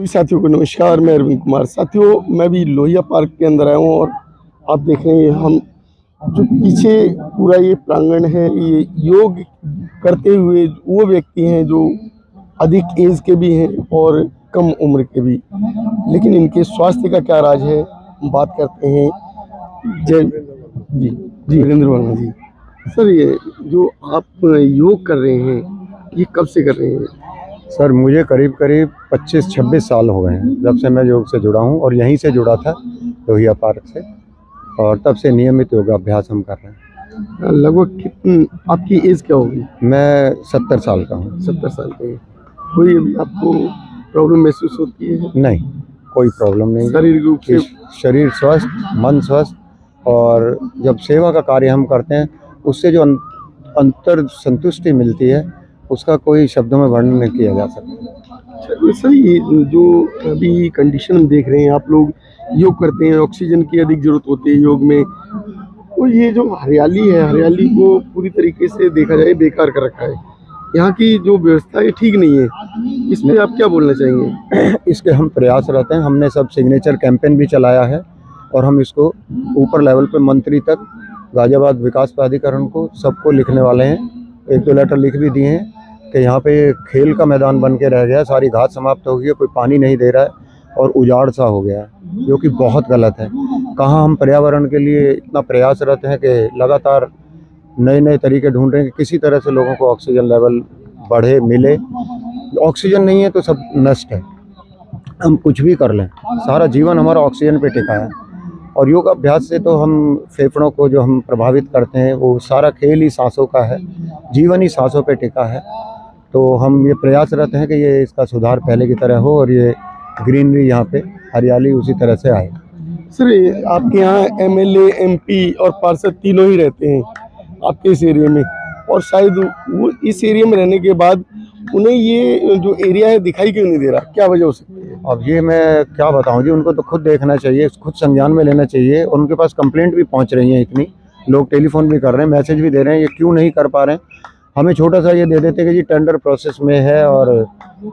सभी साथियों को नमस्कार। मैं अरविंद कुमार। साथियों, मैं भी लोहिया पार्क के अंदर आया हूँ और आप देख रहे हैं हम जो पीछे पूरा ये प्रांगण है, ये योग करते हुए वो व्यक्ति हैं जो अधिक एज के भी हैं और कम उम्र के भी, लेकिन इनके स्वास्थ्य का क्या राज है, हम बात करते हैं। जय जी जी वीरेंद्र वर्मा जी। सर, ये जो आप योग कर रहे हैं, ये कब से कर रहे हैं? सर, मुझे करीब 25-26 साल हो गए हैं जब से मैं योग से जुड़ा हूं, और यहीं से जुड़ा था लोहिया पार्क से, और तब से नियमित योगाभ्यास हम कर रहे हैं। लगभग कितनी आपकी एज क्या होगी? मैं 70 साल का हूं। 70 साल के। कोई आपको प्रॉब्लम महसूस होती है? नहीं, कोई प्रॉब्लम नहीं। शारीरिक रूप से शरीर स्वस्थ, मन स्वस्थ, और जब सेवा का कार्य हम करते हैं उससे जो अंतर संतुष्टि मिलती है, उसका कोई शब्दों में वर्णन नहीं किया जा सकता। सर, ये जो अभी कंडीशन हम देख रहे हैं, आप लोग योग करते हैं, ऑक्सीजन की अधिक जरूरत होती है योग में, तो ये जो हरियाली है, हरियाली को पूरी तरीके से देखा जाए बेकार कर रखा है। यहाँ की जो व्यवस्था है ठीक नहीं है, इसमें आप क्या बोलना चाहेंगे? इसके हम प्रयास रहते हैं। हमने सब सिग्नेचर कैंपेन भी चलाया है, और हम इसको ऊपर लेवल पे मंत्री तक, गाजियाबाद विकास प्राधिकरण को, सबको लिखने वाले हैं। 1-2 लेटर लिख भी दिए हैं कि यहाँ पे खेल का मैदान बन के रह गया, सारी घास समाप्त हो गई है, कोई पानी नहीं दे रहा है और उजाड़ सा हो गया है, जो कि बहुत गलत है। कहाँ हम पर्यावरण के लिए इतना प्रयासरत हैं कि लगातार नए नए तरीके ढूंढ रहे हैं कि किसी तरह से लोगों को ऑक्सीजन लेवल बढ़े, मिले। ऑक्सीजन नहीं है तो सब नष्ट है। हम कुछ भी कर लें, सारा जीवन हमारा ऑक्सीजन पे टिका है, और योग अभ्यास से तो हम फेफड़ों को जो हम प्रभावित करते हैं, वो सारा खेल ही सांसों का है, जीवन ही सांसों पे टिका है। तो हम ये प्रयास रहते हैं कि ये इसका सुधार पहले की तरह हो, और ये ग्रीनरी, यहाँ पे हरियाली उसी तरह से आए। सर, आपके यहाँ एमएलए, एमपी और पार्षद तीनों ही रहते हैं आपके इस एरिया में, और शायद वो इस एरिया में रहने के बाद उन्हें ये जो एरिया है दिखाई क्यों नहीं दे रहा? क्या वजह हो सकती है? अब ये मैं क्या बताऊं जी, उनको तो खुद देखना चाहिए, खुद संज्ञान में लेना चाहिए। और उनके पास कंप्लेंट भी पहुंच रही है इतनी, लोग टेलीफोन भी कर रहे हैं, मैसेज भी दे रहे हैं, ये क्यों नहीं कर पा रहे हैं। हमें छोटा सा ये दे देते कि जी टेंडर प्रोसेस में है और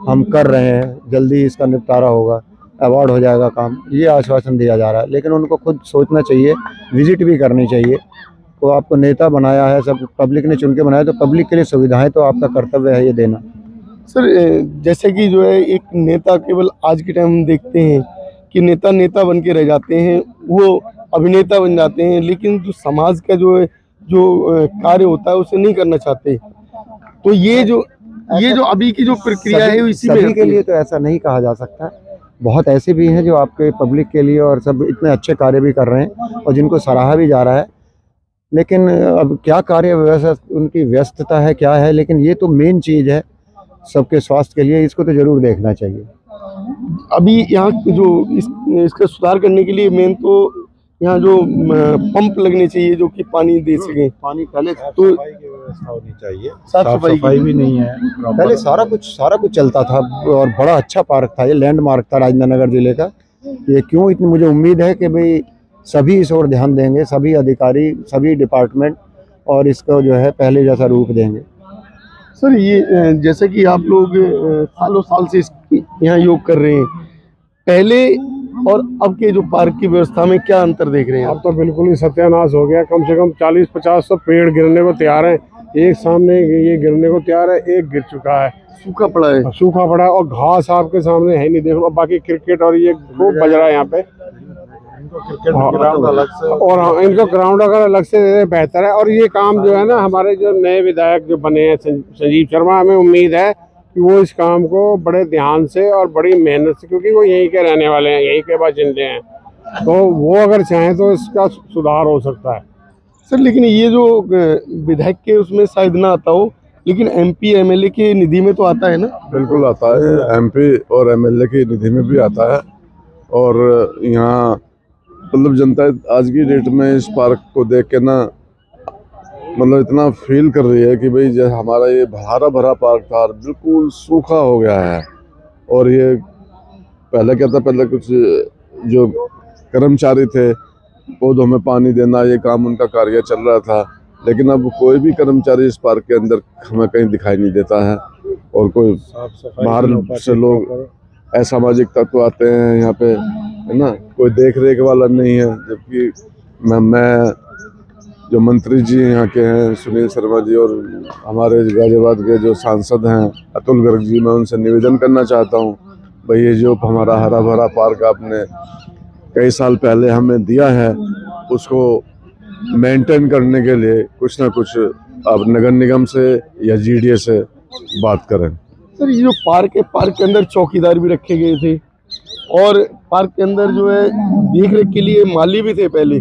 हम कर रहे हैं, जल्दी इसका निपटारा होगा, अवार्ड हो जाएगा काम, ये आश्वासन दिया जा रहा है। लेकिन उनको खुद सोचना चाहिए, विजिट भी करनी चाहिए। तो आपको नेता बनाया है, सब पब्लिक ने चुन के बनाया, तो पब्लिक के लिए सुविधाएं तो आपका कर्तव्य है ये देना। सर, जैसे कि जो है एक नेता, केवल आज के टाइम हम देखते हैं कि नेता नेता बन के रह जाते हैं, वो अभिनेता बन जाते हैं, लेकिन जो समाज का जो है कार्य होता है उसे नहीं करना चाहते। तो ये जो अभी की जो प्रक्रिया है, इसी में सभी के लिए तो ऐसा नहीं कहा जा सकता। बहुत ऐसे भी हैं जो आपके पब्लिक के लिए और सब इतने अच्छे कार्य भी कर रहे हैं और जिनको सराहा भी जा रहा है। लेकिन अब क्या कार्य व्यवस्था, उनकी व्यस्तता है, क्या है, लेकिन ये तो मेन चीज़ है सबके स्वास्थ्य के लिए, इसको तो जरूर देखना चाहिए। अभी यहाँ जो इसका सुधार करने के लिए मेन तो यहाँ जो पंप लगने चाहिए जो कि पानी दे सके। पानी पहले तो सफाई की व्यवस्था होनी चाहिए, साफ सफाई भी नहीं है। पहले सारा कुछ चलता था, और बड़ा अच्छा पार्क था, ये लैंडमार्क था राजनांदगांव नगर जिले का। ये क्यों, इतनी मुझे उम्मीद है कि भाई सभी इस ओर ध्यान देंगे, सभी अधिकारी, सभी डिपार्टमेंट, और इसको जो है पहले जैसा रूप देंगे। सर, ये जैसे कि आप लोग सालों साल से यहाँ योग कर रहे हैं, पहले और अब के जो पार्क की व्यवस्था में क्या अंतर देख रहे हैं? अब तो बिल्कुल ही सत्यानाश हो गया। कम से कम 40-50 तो पेड़ गिरने को तैयार हैं। एक सामने ये गिरने को तैयार है, एक गिर चुका है, सूखा पड़ा है। सूखा पड़ा है, और घास आपके सामने है नहीं, देखो। बाकी क्रिकेट और ये खूब बज रहा है यहाँ पे, और इनको ग्राउंड अगर अलग से दे दे बेहतर है। और ये काम जो है ना, हमारे जो नए विधायक जो बने हैं संजीव शर्मा, हमें उम्मीद है कि वो इस काम को बड़े ध्यान से और बड़ी मेहनत से, क्योंकि वो यहीं के रहने वाले हैं, यहीं के बाशिंदे हैं, तो वो अगर चाहें तो इसका सुधार हो सकता है। सर, लेकिन ये जो विधायक के उसमें शायद ना आता हो, लेकिन एमपी एमएलए की निधि में तो आता है ना? बिल्कुल आता है, एमपी और एमएलए की निधि में भी आता है। और यहाँ मतलब जनता आज की डेट में इस पार्क को देख के ना, मतलब इतना फील कर रही है कि भाई जैसे हमारा ये हरा भरा पार्क था, बिल्कुल सूखा हो गया है। और ये पहले क्या था, पहले कुछ जो कर्मचारी थे पौधों में पानी देना, ये काम उनका कार्य चल रहा था। लेकिन अब कोई भी कर्मचारी इस पार्क के अंदर हमें कहीं दिखाई नहीं देता है, और कोई बाहर से लोग असामाजिक तत्व आते हैं यहाँ पे, है ना, कोई देख रेख वाला नहीं है। जबकि मैं जो मंत्री जी यहाँ के हैं सुनील शर्मा जी, और हमारे गाजियाबाद के जो सांसद हैं अतुल गर्ग जी, मैं उनसे निवेदन करना चाहता हूँ, भाई ये जो हमारा हरा भरा पार्क आपने कई साल पहले हमें दिया है, उसको मेंटेन करने के लिए कुछ ना कुछ आप नगर निगम से या जीडीए से बात करें। सर ये जो पार्क है, पार्क के अंदर चौकीदार भी रखे गए थे और पार्क के अंदर जो है देख रेख के लिए माली भी थे पहले,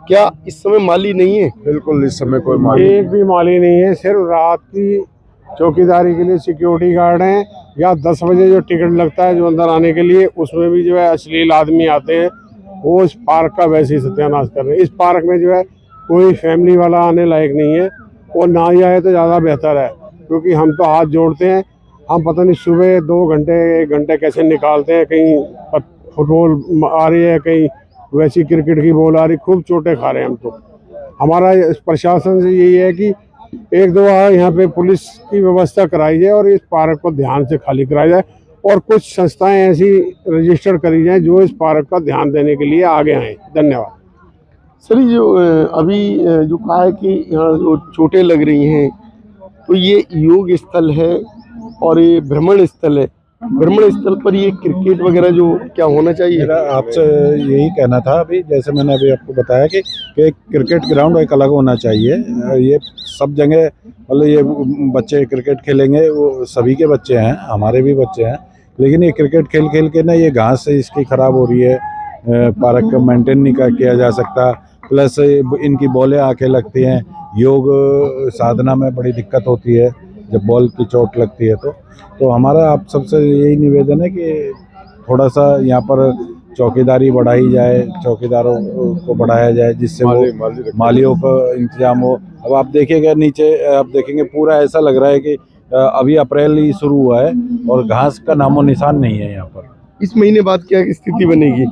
क्या इस समय माली नहीं है? बिल्कुल इस समय कोई माली एक भी माली नहीं है, सिर्फ रात की चौकीदारी के लिए सिक्योरिटी गार्ड हैं, या 10 बजे जो टिकट लगता है जो अंदर आने के लिए, उसमें भी जो है अश्लील आदमी आते हैं, वो इस पार्क का वैसे ही सत्यानाश कर रहे हैं। इस पार्क में जो है कोई फैमिली वाला आने लायक नहीं है, और ना ही आए तो ज़्यादा बेहतर है, क्योंकि हम तो हाथ जोड़ते हैं। हम पता नहीं सुबह 2 घंटे 1 घंटे कैसे निकालते हैं, कहीं फुटबॉल आ रही है, कहीं वैसी क्रिकेट की बॉल आ रही, खूब चोटें खा रहे हैं हम तो। हमारा इस प्रशासन से यही है कि 1-2 बार यहाँ पे पुलिस की व्यवस्था कराई जाए और इस पार्क को ध्यान से खाली कराया जाए, और कुछ संस्थाएं ऐसी रजिस्टर करी जाए जो इस पार्क का ध्यान देने के लिए आगे आएँ। धन्यवाद। सर ये जो अभी जो कहा है कि यहाँ जो चोटें लग रही हैं, तो ये योग स्थल है और ये भ्रमण स्थल है। भ्रमण स्थल पर ये क्रिकेट वगैरह जो क्या होना चाहिए? मेरा आपसे यही कहना था, अभी जैसे मैंने अभी आपको बताया कि क्रिकेट ग्राउंड एक अलग होना चाहिए। ये सब जगह मतलब ये बच्चे क्रिकेट खेलेंगे, वो सभी के बच्चे हैं, हमारे भी बच्चे हैं, लेकिन ये क्रिकेट खेल खेल के ना ये घास इसकी ख़राब हो रही है, पार्क का मेंटेन नहीं किया जा सकता, प्लस इनकी बॉलें आके लगती हैं, योग साधना में बड़ी दिक्कत होती है जब बॉल की चोट लगती है। तो हमारा आप सबसे यही निवेदन है कि थोड़ा सा यहाँ पर चौकीदारी बढ़ाई जाए, चौकीदारों को बढ़ाया जाए, जिससे वो मालियों का इंतजाम हो। अब आप देखिएगा नीचे, आप देखेंगे पूरा ऐसा लग रहा है कि अभी अप्रैल ही शुरू हुआ है और घास का नामो निशान नहीं है यहाँ पर। इस महीने बाद क्या स्थिति बनेगी?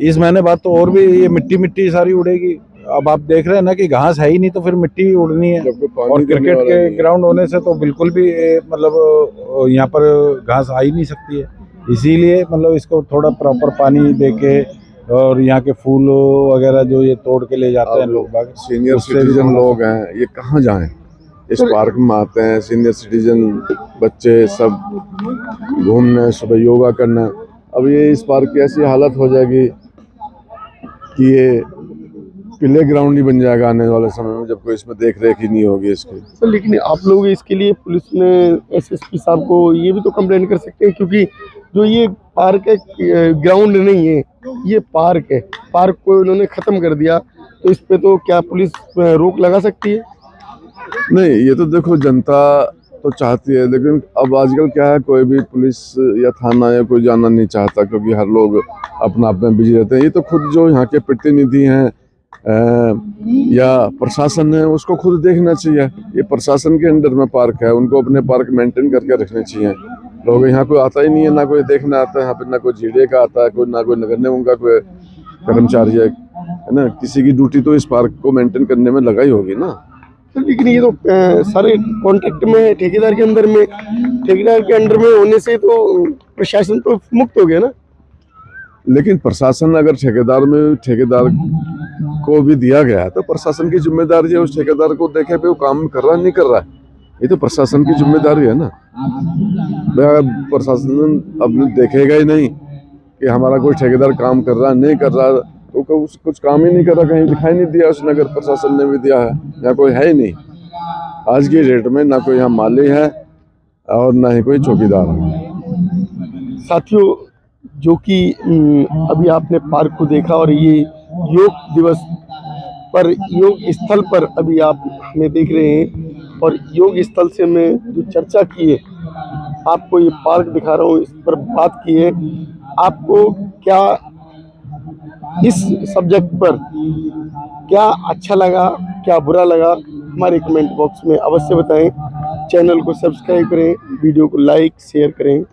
इस महीने बाद तो और भी ये मिट्टी मिट्टी सारी उड़ेगी। अब आप देख रहे हैं ना कि घास है ही नहीं, तो फिर मिट्टी उड़नी है, और क्रिकेट के ग्राउंड होने से तो बिल्कुल भी मतलब यहाँ पर घास आ ही नहीं सकती है। इसीलिए मतलब इसको थोड़ा प्रॉपर पानी देके, और यहाँ के फूल वगैरह जो ये तोड़ के ले जाते हैं लोग बाग, सीनियर सिटीजन लोग हैं, ये कहाँ जाएं? इस पार्क में आते हैं सीनियर सिटीजन बच्चे सब घूमने, सुबह योगा करना। अब ये इस पार्क की ऐसी हालत हो जाएगी कि ये प्ले ग्राउंड ही बन जाएगा आने वाले समय में, जब कोई इसमें देख रेख ही नहीं होगी इसकी। सर लेकिन आप लोग इसके लिए पुलिस ने एसएसपी साहब को ये भी तो कंप्लेन कर सकते हैं, क्योंकि जो ये पार्क है ग्राउंड नहीं है, ये पार्क है, पार्क को उन्होंने ख़त्म कर दिया, तो इस पे तो क्या पुलिस रोक लगा सकती है? नहीं, ये तो देखो जनता तो चाहती है, लेकिन अब आजकल क्या है, कोई भी पुलिस या थाना या कोई जाना नहीं चाहता, क्योंकि हर लोग अपना आप में बिजी रहते हैं। ये तो खुद जो यहाँ के प्रतिनिधि हैं या प्रशासन है, उसको खुद देखना चाहिए। ये प्रशासन के अंडर में पार्क है, उनको अपने पार्क मेंटेन करके रखने चाहिए। लोग यहाँ कोई आता ही नहीं है, ना कोई देखने आता है यहाँ पे, ना कोई जीडीए का आता है, कोई ना कोई नगर निगम का कोई कर्मचारी है ना। किसी की ड्यूटी तो इस पार्क को मेंटेन करने में लगाई होगी ना। लेकिन ये तो सारे कॉन्ट्रैक्ट में ठेकेदार के अंदर में, ठेकेदार के अंडर में होने से तो प्रशासन तो मुक्त हो गया ना। लेकिन प्रशासन अगर ठेकेदार को भी दिया गया है, तो प्रशासन की जिम्मेदारी है उस ठेकेदार को देखे पे वो काम कर रहा है नहीं कर रहा है, ये तो प्रशासन की जिम्मेदारी है ना। प्रशासन अब देखेगा ही नहीं कि हमारा कोई ठेकेदार काम कर रहा है नहीं कर रहा, तो कुछ काम ही नहीं कर रहा, कहीं दिखाई नहीं दिया उस नगर प्रशासन ने भी दिया है, यहाँ कोई है ही नहीं आज की डेट में, ना कोई यहाँ माली है और ना ही कोई चौकीदार है। साथियों, जो कि अभी आपने पार्क को देखा, और ये योग दिवस पर, योग स्थल पर अभी आप हमें देख रहे हैं, और योग स्थल से मैं जो चर्चा की है, आपको ये पार्क दिखा रहा हूँ, इस पर बात की है। आपको क्या इस सब्जेक्ट पर क्या अच्छा लगा, क्या बुरा लगा, हमारे कमेंट बॉक्स में अवश्य बताएं। चैनल को सब्सक्राइब करें, वीडियो को लाइक शेयर करें।